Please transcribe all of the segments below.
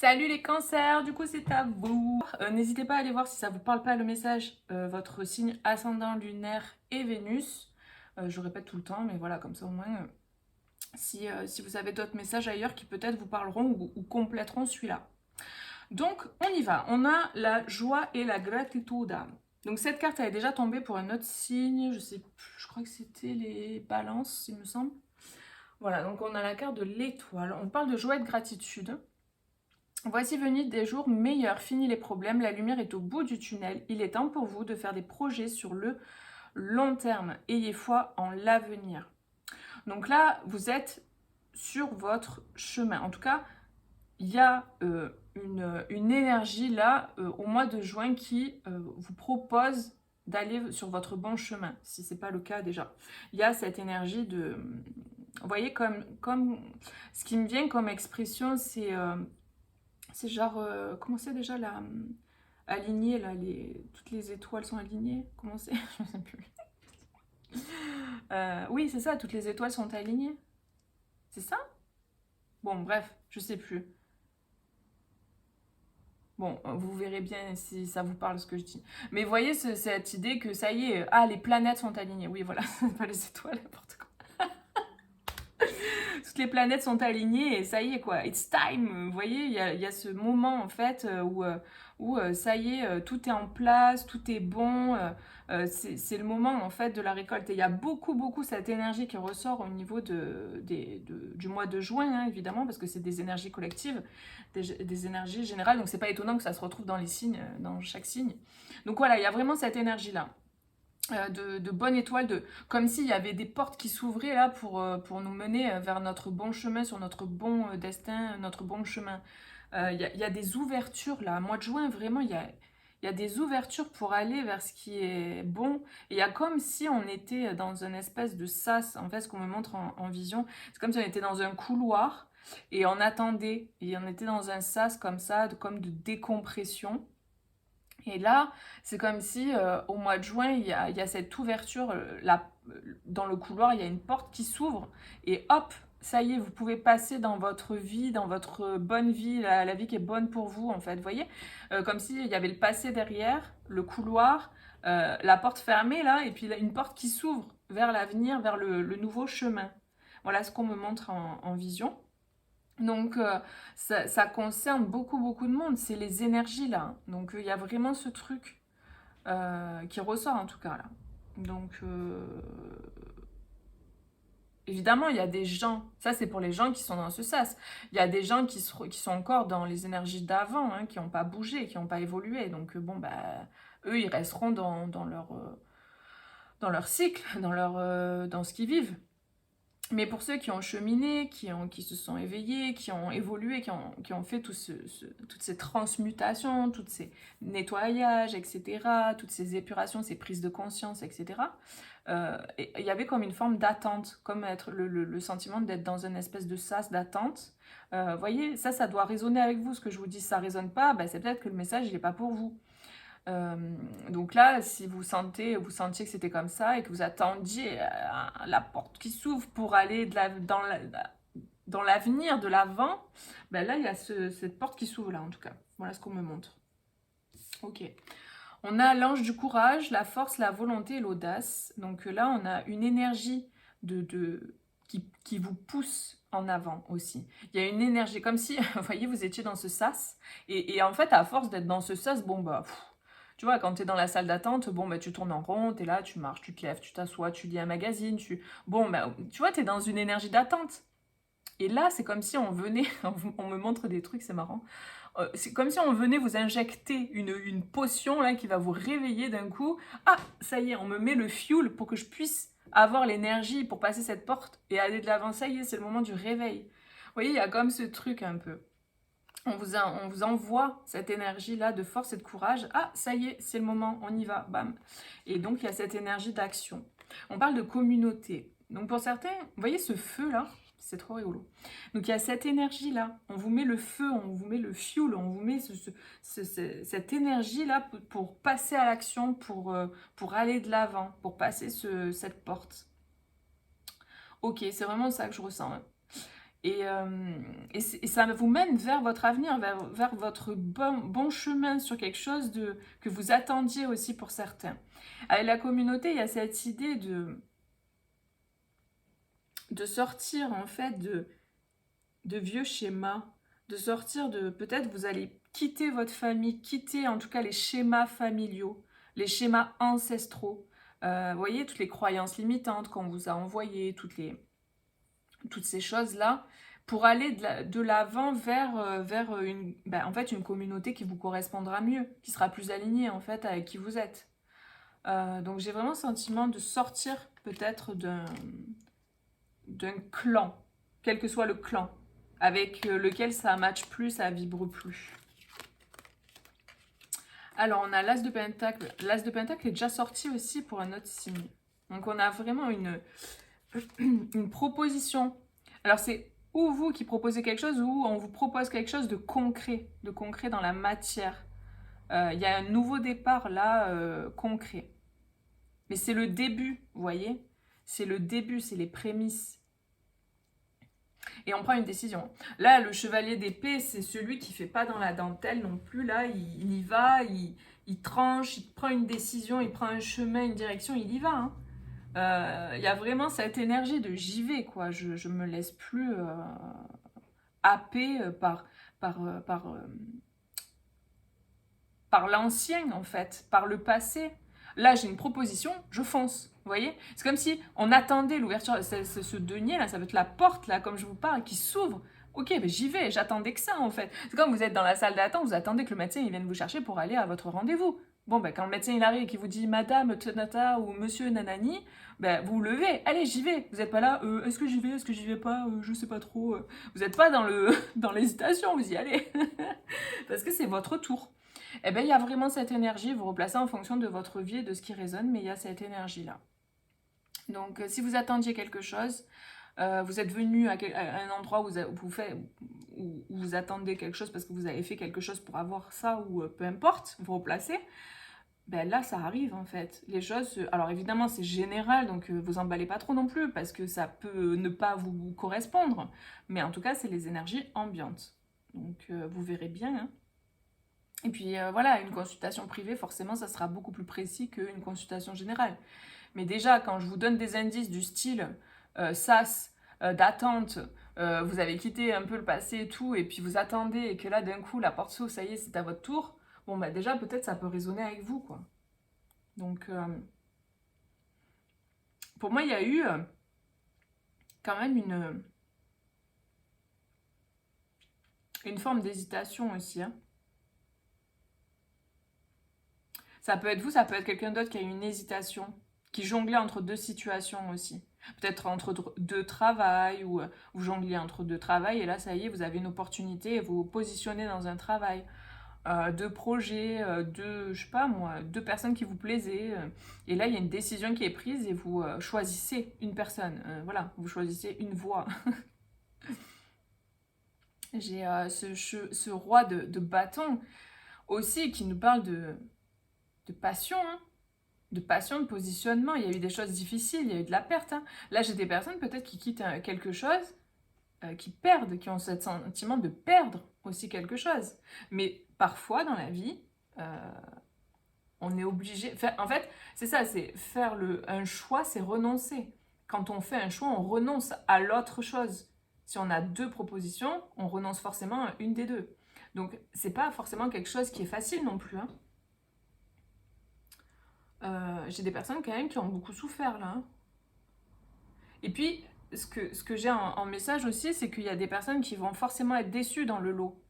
Salut les cancers, du coup c'est à vous. N'hésitez pas à aller voir si ça vous parle pas le message, votre signe ascendant lunaire et Vénus. Je répète tout le temps, mais voilà, comme ça au moins, si vous avez d'autres messages ailleurs qui peut-être vous parleront ou compléteront celui-là. Donc on y va, on a la joie et la gratitude. Donc cette carte elle est déjà tombée pour un autre signe, je sais plus, je crois que c'était les balances il me semble. Voilà, donc on a la carte de l'étoile, on parle de joie et de gratitude. Voici venus des jours meilleurs, fini les problèmes, la lumière est au bout du tunnel. Il est temps pour vous de faire des projets sur le long terme. Ayez foi en l'avenir. Donc là, vous êtes sur votre chemin. En tout cas, il y a une énergie là, au mois de juin, qui vous propose d'aller sur votre bon chemin, si ce n'est pas le cas déjà. Il y a cette énergie de... Vous voyez, comme ce qui me vient comme expression, c'est genre, comment c'est déjà la alignée là, toutes les étoiles sont alignées. Comment c'est? Je ne sais plus. Oui, c'est ça, toutes les étoiles sont alignées. C'est ça? Bon, bref, je sais plus. Bon, vous verrez bien si ça vous parle ce que je dis. Mais voyez cette idée que ça y est, les planètes sont alignées. Oui, voilà, c'est pas les étoiles, n'importe quoi. Toutes les planètes sont alignées et ça y est quoi, it's time. Vous voyez, il y a ce moment en fait où ça y est, tout est en place, tout est bon. C'est le moment en fait de la récolte. Et il y a beaucoup cette énergie qui ressort au niveau du mois de juin, hein, évidemment, parce que c'est des énergies collectives, des énergies générales. Donc c'est pas étonnant que ça se retrouve dans les signes, dans chaque signe. Donc voilà, il y a vraiment cette énergie-là. De bonnes étoiles, comme s'il y avait des portes qui s'ouvraient là pour nous mener vers notre bon chemin, sur notre bon destin, notre bon chemin. Il y a des ouvertures là, mois de juin, vraiment, il y a des ouvertures pour aller vers ce qui est bon. Et il y a comme si on était dans une espèce de sas, en fait, ce qu'on me montre en vision, c'est comme si on était dans un couloir et on attendait, et on était dans un sas comme ça, comme de décompression. Et là, c'est comme si au mois de juin, il y a cette ouverture, dans le couloir, il y a une porte qui s'ouvre et hop, ça y est, vous pouvez passer dans votre vie, dans votre bonne vie, la vie qui est bonne pour vous, en fait. Vous voyez, comme s'il y avait le passé derrière, le couloir, la porte fermée là, et puis là, une porte qui s'ouvre vers l'avenir, vers le nouveau chemin. Voilà ce qu'on me montre en vision. Donc ça concerne beaucoup de monde, c'est les énergies là. Donc il y a vraiment ce truc qui ressort en tout cas là. Donc évidemment il y a des gens, ça c'est pour les gens qui sont dans ce sas. Il y a des gens qui sont encore dans les énergies d'avant, hein, qui n'ont pas bougé, qui n'ont pas évolué. Donc bon bah eux ils resteront dans leur cycle, dans ce qu'ils vivent. Mais pour ceux qui ont cheminé, qui se sont éveillés, qui ont évolué, qui ont fait toutes ces transmutations, tous ces nettoyages, etc., toutes ces épurations, ces prises de conscience, etc., il y avait comme une forme d'attente, comme être le sentiment d'être dans une espèce de sas d'attente. Vous voyez, ça doit résonner avec vous. Ce que je vous dis, ça ne résonne pas, ben, c'est peut-être que le message, il n'est pas pour vous. Euh, donc là, si vous sentiez que c'était comme ça et que vous attendiez la porte qui s'ouvre pour aller dans l'avenir, de l'avant, ben là, il y a cette porte qui s'ouvre là, en tout cas. Voilà ce qu'on me montre. Ok. On a l'ange du courage, la force, la volonté et l'audace. Donc là, on a une énergie qui vous pousse en avant aussi. Il y a une énergie, comme si, vous voyez, vous étiez dans ce sas. Et en fait, à force d'être dans ce sas, bon, bah... Tu vois, quand tu es dans la salle d'attente, bon, bah, tu tournes en rond, tu es là, tu marches, tu te lèves, tu t'assois, tu lis un magazine, Bon, bah, tu vois, tu es dans une énergie d'attente. Et là, c'est comme si on venait, on me montre des trucs, c'est marrant, c'est comme si on venait vous injecter une potion là qui va vous réveiller d'un coup. Ah, ça y est, on me met le fuel pour que je puisse avoir l'énergie pour passer cette porte et aller de l'avant. Ça y est, c'est le moment du réveil. Vous voyez, il y a comme ce truc un peu. On vous envoie cette énergie-là de force et de courage. Ah, ça y est, c'est le moment, on y va, bam. Et donc, il y a cette énergie d'action. On parle de communauté. Donc, pour certains, vous voyez ce feu-là, c'est trop rigolo. Donc, il y a cette énergie-là. On vous met le feu, on vous met le fuel, on vous met cette énergie-là pour passer à l'action, pour aller de l'avant, pour passer cette porte. Ok, c'est vraiment ça que je ressens. Hein. Et ça vous mène vers votre avenir, vers votre bon chemin sur quelque chose que vous attendiez aussi pour certains. Avec la communauté, il y a cette idée de sortir en fait de vieux schémas, de sortir de... Peut-être vous allez quitter votre famille, quitter en tout cas les schémas familiaux, les schémas ancestraux. Vous voyez, toutes les croyances limitantes qu'on vous a envoyées, toutes ces choses-là, pour aller de l'avant vers en fait, une communauté qui vous correspondra mieux, qui sera plus alignée en fait avec qui vous êtes. Donc j'ai vraiment le sentiment de sortir peut-être d'un clan, quel que soit le clan, avec lequel ça matche plus, ça vibre plus. Alors on a l'As de Pentacle. L'As de Pentacle est déjà sorti aussi pour un autre signe. Donc on a vraiment une proposition. Alors c'est ou vous qui proposez quelque chose ou on vous propose quelque chose de concret dans la matière. Il y a un nouveau départ là, concret. Mais c'est le début, vous voyez? C'est le début, c'est les prémices. Et on prend une décision. Là, le chevalier d'épée, c'est celui qui ne fait pas dans la dentelle non plus. Là, il y va, il tranche, il prend une décision, il prend un chemin, une direction, il y va. Hein. Y a vraiment cette énergie de j'y vais, quoi. Je me laisse plus happer par l'ancien, en fait, par le passé. Là, j'ai une proposition, je fonce. Vous voyez? C'est comme si on attendait l'ouverture, ce denier là, ça peut être la porte là, comme je vous parle, qui s'ouvre. Ok, ben j'y vais, j'attendais que ça en fait. C'est comme vous êtes dans la salle d'attente, vous attendez que le médecin il vienne vous chercher pour aller à votre rendez-vous. Bon, ben quand le médecin il arrive et qu'il vous dit Madame Tonata ou Monsieur Nanani, ben vous vous levez, allez j'y vais. Vous n'êtes pas là, est-ce que j'y vais, est-ce que j'y vais pas, je sais pas trop. Vous n'êtes pas dans l'hésitation, vous y allez. Parce que c'est votre tour. Eh bien, il y a vraiment cette énergie, vous replacez en fonction de votre vie et de ce qui résonne, mais il y a cette énergie-là. Donc, si vous attendiez quelque chose, vous êtes venu à un endroit où vous attendez quelque chose parce que vous avez fait quelque chose pour avoir ça ou peu importe, vous replacez, ben là, ça arrive en fait. Les choses, alors évidemment, c'est général, donc vous emballez pas trop non plus parce que ça peut ne pas vous correspondre, mais en tout cas, c'est les énergies ambiantes. Donc, vous verrez bien, hein. Et puis voilà, une consultation privée, forcément, ça sera beaucoup plus précis qu'une consultation générale. Mais déjà, quand je vous donne des indices du style sas, d'attente, vous avez quitté un peu le passé et tout, et puis vous attendez, et que là, d'un coup, la porte s'ouvre, ça y est, c'est à votre tour, bon, bah déjà, peut-être ça peut résonner avec vous, quoi. Donc, pour moi, il y a eu quand même une forme d'hésitation aussi, hein. Ça peut être vous, ça peut être quelqu'un d'autre qui a une hésitation, qui jonglait entre deux situations aussi. Peut-être entre deux travails, ou vous jongliez entre deux travails, et là, ça y est, vous avez une opportunité, et vous vous positionnez dans un travail. Deux projets, je sais pas moi, deux personnes qui vous plaisaient, et là, il y a une décision qui est prise, et vous choisissez une personne. Voilà, vous choisissez une voie. J'ai ce roi de bâton aussi qui nous parle de passion, hein. De passion, de positionnement. Il y a eu des choses difficiles, il y a eu de la perte, hein. Là, j'ai des personnes peut-être qui quittent quelque chose, qui perdent, qui ont ce sentiment de perdre aussi quelque chose. Mais parfois, dans la vie, on est obligé... En fait, c'est ça, c'est faire un choix, c'est renoncer. Quand on fait un choix, on renonce à l'autre chose. Si on a deux propositions, on renonce forcément à une des deux. Donc, c'est pas forcément quelque chose qui est facile non plus, hein. J'ai des personnes quand même qui ont beaucoup souffert là, hein. Et puis, ce que j'ai en message aussi, c'est qu'il y a des personnes qui vont forcément être déçues dans le lot.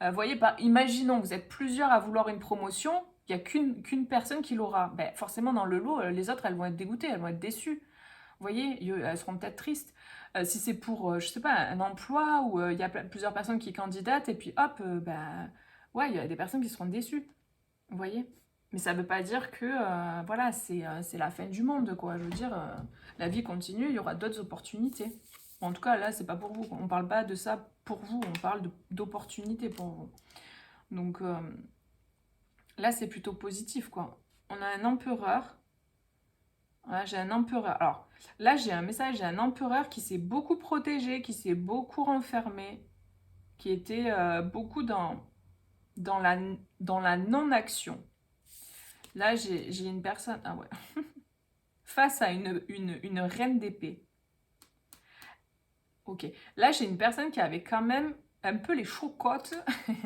Vous voyez, imaginons, vous êtes plusieurs à vouloir une promotion, il n'y a qu'une personne qui l'aura. Ben, forcément, dans le lot, les autres, elles vont être dégoûtées, elles vont être déçues. Vous voyez, elles seront peut-être tristes. Si c'est pour, je sais pas, un emploi où il y a plusieurs personnes qui candidatent, et puis hop, ben, ouais, il y a des personnes qui seront déçues. Vous voyez? Mais ça ne veut pas dire que voilà, c'est la fin du monde, quoi. Je veux dire, la vie continue, il y aura d'autres opportunités. En tout cas, là, c'est pas pour vous. On ne parle pas de ça pour vous, on parle d'opportunités pour vous. Donc là, c'est plutôt positif, quoi. On a un empereur. Ouais, j'ai un empereur. Alors, là, j'ai un message, j'ai un empereur qui s'est beaucoup protégé, qui s'est beaucoup renfermé, qui était beaucoup dans dans la non-action. Là, j'ai une personne... Ah ouais. Face à une reine d'épée. Ok. Là, j'ai une personne qui avait quand même un peu les chocottes.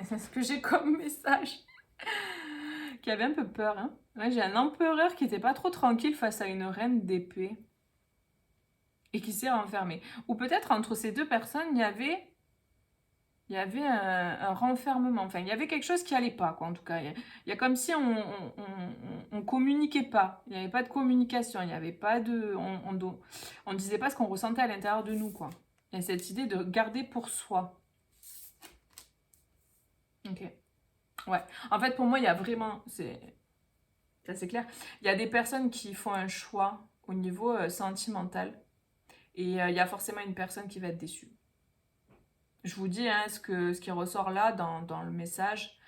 C'est ce que j'ai comme message. Qui avait un peu peur. Hein. Là, j'ai un empereur qui était pas trop tranquille face à une reine d'épée. Et qui s'est renfermé. Ou peut-être entre ces deux personnes, il y avait un renfermement. Enfin, il y avait quelque chose qui allait pas, quoi, en tout cas. Il y a comme si on communiquait pas. Il n'y avait pas de communication. Il n'y avait pas de... On disait pas ce qu'on ressentait à l'intérieur de nous, quoi. Il y a cette idée de garder pour soi. Ok. Ouais. En fait, pour moi, il y a vraiment... C'est clair. Il y a des personnes qui font un choix au niveau sentimental. Et il y a forcément une personne qui va être déçue. Je vous dis hein, ce qui ressort là dans le message.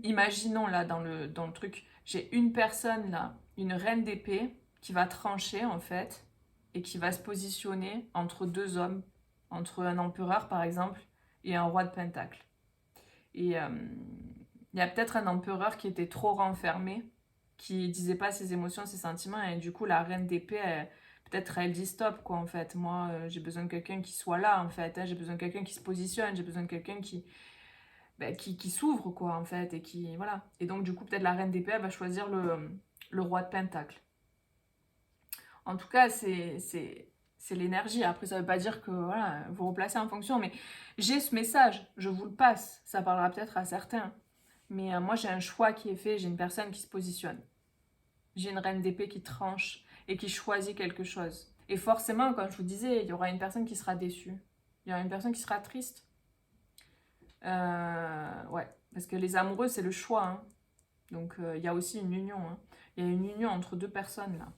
Imaginons là dans le truc, j'ai une personne là, une reine d'épée qui va trancher en fait et qui va se positionner entre deux hommes, entre un empereur par exemple et un roi de pentacle. Et il y a peut-être un empereur qui était trop renfermé, qui disait pas ses émotions, ses sentiments et du coup la reine d'épée, peut-être elle dit stop quoi en fait. Moi j'ai besoin de quelqu'un qui soit là en fait, hein. J'ai besoin de quelqu'un qui se positionne, j'ai besoin de quelqu'un qui s'ouvre quoi en fait et qui voilà. Et donc du coup peut-être la reine d'épée elle va choisir le roi de pentacle. En tout cas c'est l'énergie. Après ça veut pas dire que voilà vous replacez en fonction, mais j'ai ce message, je vous le passe. Ça parlera peut-être à certains, mais moi j'ai un choix qui est fait, j'ai une personne qui se positionne, j'ai une reine d'épée qui tranche et qui choisit quelque chose. Et forcément comme je vous disais il y aura une personne qui sera déçue, il y aura une personne qui sera triste. Ouais, parce que les amoureux, c'est le choix. Hein. Donc, il y a aussi une union. Hein. Il y a une union entre deux personnes, là.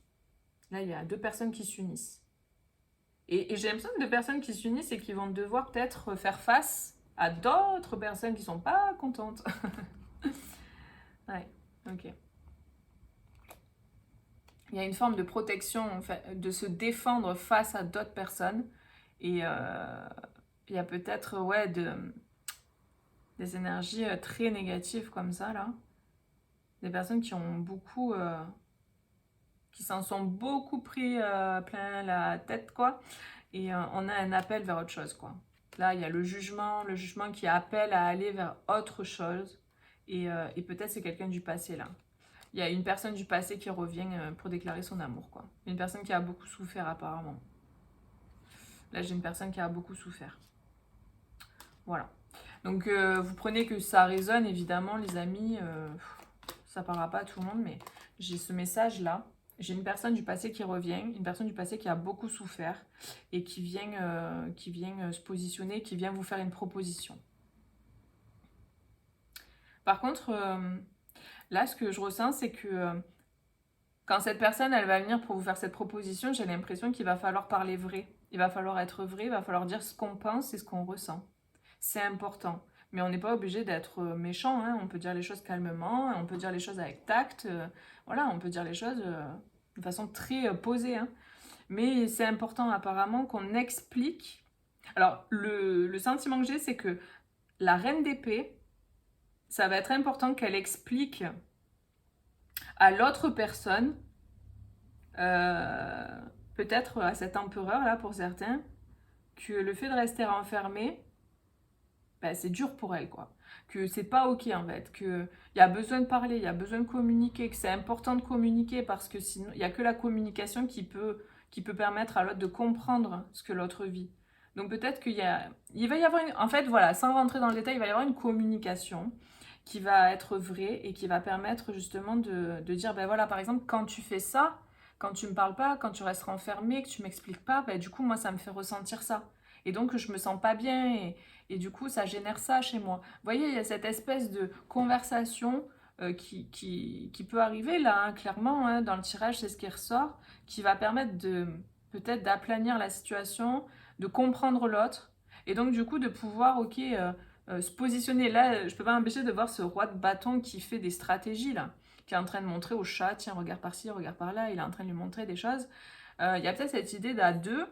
Là, il y a deux personnes qui s'unissent. Et j'ai l'impression que deux personnes qui s'unissent et qui vont devoir peut-être faire face à d'autres personnes qui sont pas contentes. Ouais, ok. Il y a une forme de protection, en fait, de se défendre face à d'autres personnes. Et il y a peut-être, ouais, des énergies très négatives comme ça, là. Des personnes qui ont beaucoup... qui s'en sont beaucoup pris plein la tête, quoi. Et on a un appel vers autre chose, quoi. Là, il y a le jugement qui appelle à aller vers autre chose. Et peut-être c'est quelqu'un du passé, là. Il y a une personne du passé qui revient pour déclarer son amour, quoi. Une personne qui a beaucoup souffert, apparemment. Là, j'ai une personne qui a beaucoup souffert. Voilà. Donc, vous prenez que ça résonne, évidemment, les amis. Ça parlera pas à tout le monde, mais j'ai ce message-là. J'ai une personne du passé qui revient, une personne du passé qui a beaucoup souffert et qui vient se positionner, qui vient vous faire une proposition. Par contre, là, ce que je ressens, c'est que quand cette personne, elle va venir pour vous faire cette proposition, j'ai l'impression qu'il va falloir parler vrai. Il va falloir être vrai, il va falloir dire ce qu'on pense et ce qu'on ressent. C'est important. Mais on n'est pas obligé d'être méchant, hein. On peut dire les choses calmement, on peut dire les choses avec tact, voilà, on peut dire les choses de façon très posée. Hein. Mais c'est important apparemment qu'on explique. Alors, le sentiment que j'ai, c'est que la reine d'épée, ça va être important qu'elle explique à l'autre personne, euh, peut-être à cet empereur là pour certains, que le fait de rester renfermé, bah, c'est dur pour elle, quoi. Que c'est pas ok en fait, qu'il y a besoin de parler, il y a besoin de communiquer, que c'est important de communiquer parce que sinon, il n'y a que la communication qui peut permettre à l'autre de comprendre ce que l'autre vit. Donc peut-être il va y avoir en fait, voilà, sans rentrer dans le détail, il va y avoir une communication qui va être vraie et qui va permettre justement de dire, ben voilà, par exemple, quand tu fais ça, quand tu me parles pas, quand tu restes renfermé, que tu m'expliques pas, ben du coup, moi, ça me fait ressentir ça. Et donc, je me sens pas bien et du coup, ça génère ça chez moi. Vous voyez, il y a cette espèce de conversation qui peut arriver là, hein, clairement, hein, dans le tirage, c'est ce qui ressort, qui va permettre de peut-être d'aplanir la situation, de comprendre l'autre, et donc du coup de pouvoir, ok, se positionner. Là, je peux pas m'empêcher de voir ce roi de bâton qui fait des stratégies là, qui est en train de montrer au chat, tiens, regarde par-ci, regarde par-là, il est en train de lui montrer des choses. Il y a peut-être cette idée d'à deux,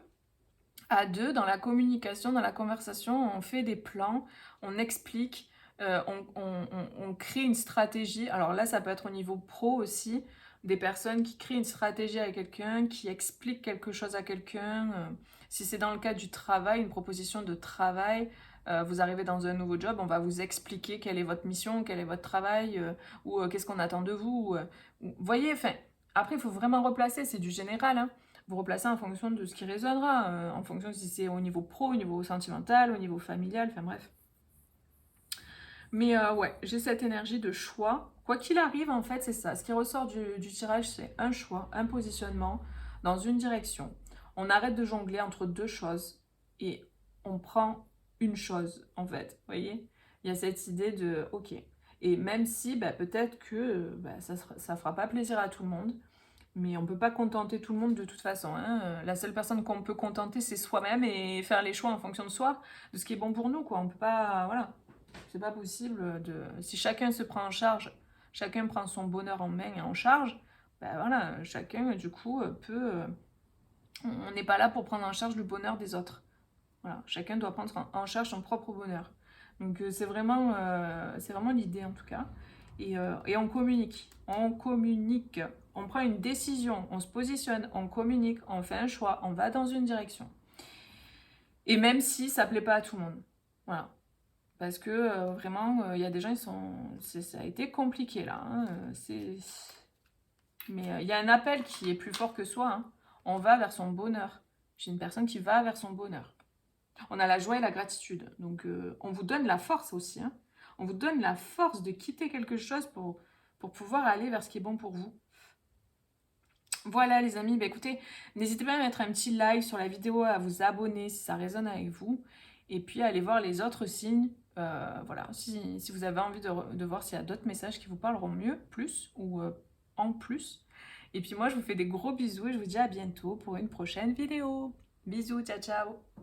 dans la communication, dans la conversation, on fait des plans, on explique, on crée une stratégie. Alors là, ça peut être au niveau pro aussi, des personnes qui créent une stratégie à quelqu'un, qui expliquent quelque chose à quelqu'un. Si c'est dans le cas du travail, une proposition de travail, vous arrivez dans un nouveau job, on va vous expliquer quelle est votre mission, quel est votre travail, ou qu'est-ce qu'on attend de vous. Vous voyez, enfin, après, il faut vraiment replacer, c'est du général, hein. Vous replacez en fonction de ce qui résonnera, en fonction si c'est au niveau pro, au niveau sentimental, au niveau familial, enfin bref. Mais ouais, j'ai cette énergie de choix. Quoi qu'il arrive, en fait, c'est ça. Ce qui ressort du tirage, c'est un choix, un positionnement dans une direction. On arrête de jongler entre deux choses et on prend une chose, en fait. Vous voyez? Il y a cette idée de, ok. Et même si peut-être que ça ne fera pas plaisir à tout le monde, mais on ne peut pas contenter tout le monde de toute façon, hein. La seule personne qu'on peut contenter, c'est soi-même et faire les choix en fonction de soi, de ce qui est bon pour nous, quoi. On peut pas, voilà, c'est pas possible de... Si chacun se prend en charge, chacun prend son bonheur en main et en charge, voilà, chacun, du coup, peut... On n'est pas là pour prendre en charge le bonheur des autres. Voilà, chacun doit prendre en charge son propre bonheur. Donc c'est vraiment l'idée en tout cas. Et on communique. On communique. On prend une décision, on se positionne, on communique, on fait un choix, on va dans une direction. Et même si ça ne plaît pas à tout le monde. Voilà. Parce que vraiment, il y a des gens, ça a été compliqué là. Hein. Mais il y a un appel qui est plus fort que soi. Hein. On va vers son bonheur. J'ai une personne qui va vers son bonheur. On a la joie et la gratitude. Donc, on vous donne la force aussi. Hein. On vous donne la force de quitter quelque chose pour pouvoir aller vers ce qui est bon pour vous. Voilà les amis, écoutez, n'hésitez pas à mettre un petit like sur la vidéo, à vous abonner si ça résonne avec vous. Et puis à aller voir les autres signes. Voilà, si vous avez envie de voir s'il y a d'autres messages qui vous parleront mieux, plus ou en plus. Et puis moi, je vous fais des gros bisous et je vous dis à bientôt pour une prochaine vidéo. Bisous, ciao ciao.